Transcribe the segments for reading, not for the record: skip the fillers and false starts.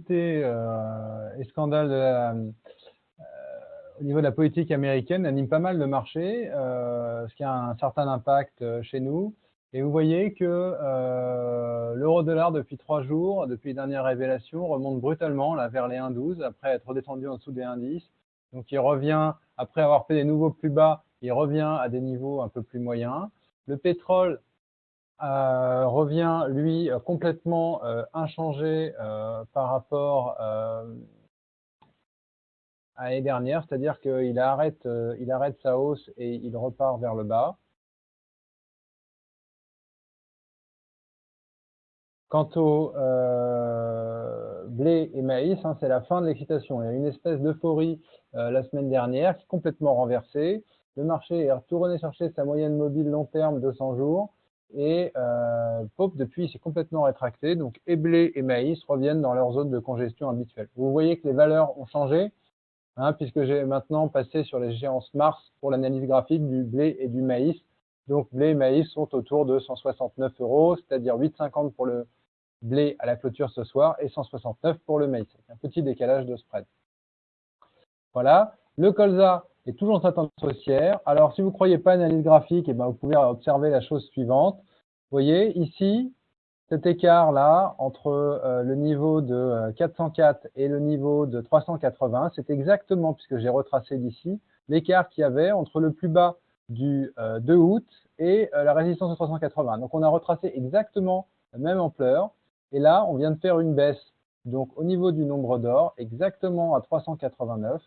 et scandale au niveau de la politique américaine anime pas mal le marché, ce qui a un certain impact chez nous. Et vous voyez que l'euro-dollar, depuis 3 jours, depuis les dernières révélations, remonte brutalement là, vers les 1,12 après être redescendu en dessous des 1,10. Donc il revient, après avoir fait des nouveaux plus bas, il revient à des niveaux un peu plus moyens. Le pétrole revient, lui, complètement inchangé par rapport à l'année dernière, c'est-à-dire qu'il arrête sa hausse et il repart vers le bas. Quant au blé et maïs, hein, c'est la fin de l'excitation. Il y a une espèce d'euphorie la semaine dernière qui est complètement renversée. Le marché est retourné chercher sa moyenne mobile long terme de 100 jours et pop, depuis, s'est complètement rétracté. Donc, et blé et maïs reviennent dans leur zone de congestion habituelle. Vous voyez que les valeurs ont changé, hein, puisque j'ai maintenant passé sur l'échéance mars pour l'analyse graphique du blé et du maïs. Donc, blé et maïs sont autour de 169 €, c'est-à-dire 8,50 pour le blé à la clôture ce soir et 169 pour le maïs. Un petit décalage de spread. Voilà. Le colza est toujours en sa tendance haussière. Alors, si vous ne croyez pas à l'analyse graphique, eh ben, vous pouvez observer la chose suivante. Vous voyez ici, cet écart-là entre le niveau de 404 et le niveau de 380, c'est exactement, puisque j'ai retracé d'ici, l'écart qu'il y avait entre le plus bas du 2 août et la résistance de 380. Donc on a retracé exactement la même ampleur. Et là, on vient de faire une baisse. Donc au niveau du nombre d'or, exactement à 389.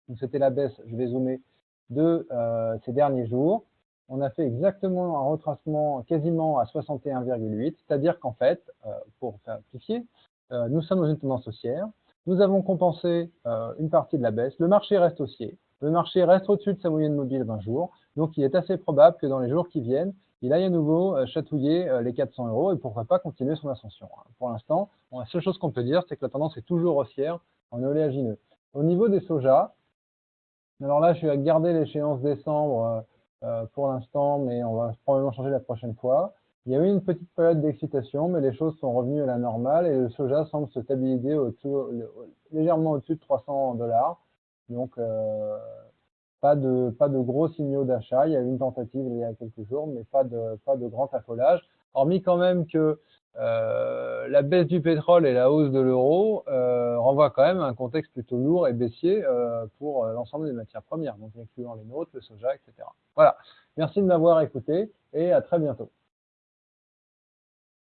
Donc c'était la baisse, je vais zoomer, de ces derniers jours. On a fait exactement un retracement quasiment à 61,8, c'est-à-dire qu'en fait, pour simplifier, nous sommes dans une tendance haussière. Nous avons compensé une partie de la baisse. Le marché reste haussier. Le marché reste au-dessus de sa moyenne mobile 20 jours. Donc, il est assez probable que dans les jours qui viennent, il aille à nouveau chatouiller les 400 € et pourquoi pas continuer son ascension. Pour l'instant, la seule chose qu'on peut dire, c'est que la tendance est toujours haussière en oléagineux. Au niveau des sojas, alors là, je vais garder l'échéance décembre pour l'instant, mais on va probablement changer la prochaine fois. Il y a eu une petite période d'excitation, mais les choses sont revenues à la normale et le soja semble se stabiliser légèrement au-dessus de 300 $. Donc, pas de gros signaux d'achat. Il y a eu une tentative il y a quelques jours, mais pas de grand affolage. Hormis quand même que la baisse du pétrole et la hausse de l'euro renvoient quand même à un contexte plutôt lourd et baissier pour l'ensemble des matières premières, donc incluant les nôtres, le soja, etc. Voilà. Merci de m'avoir écouté et à très bientôt.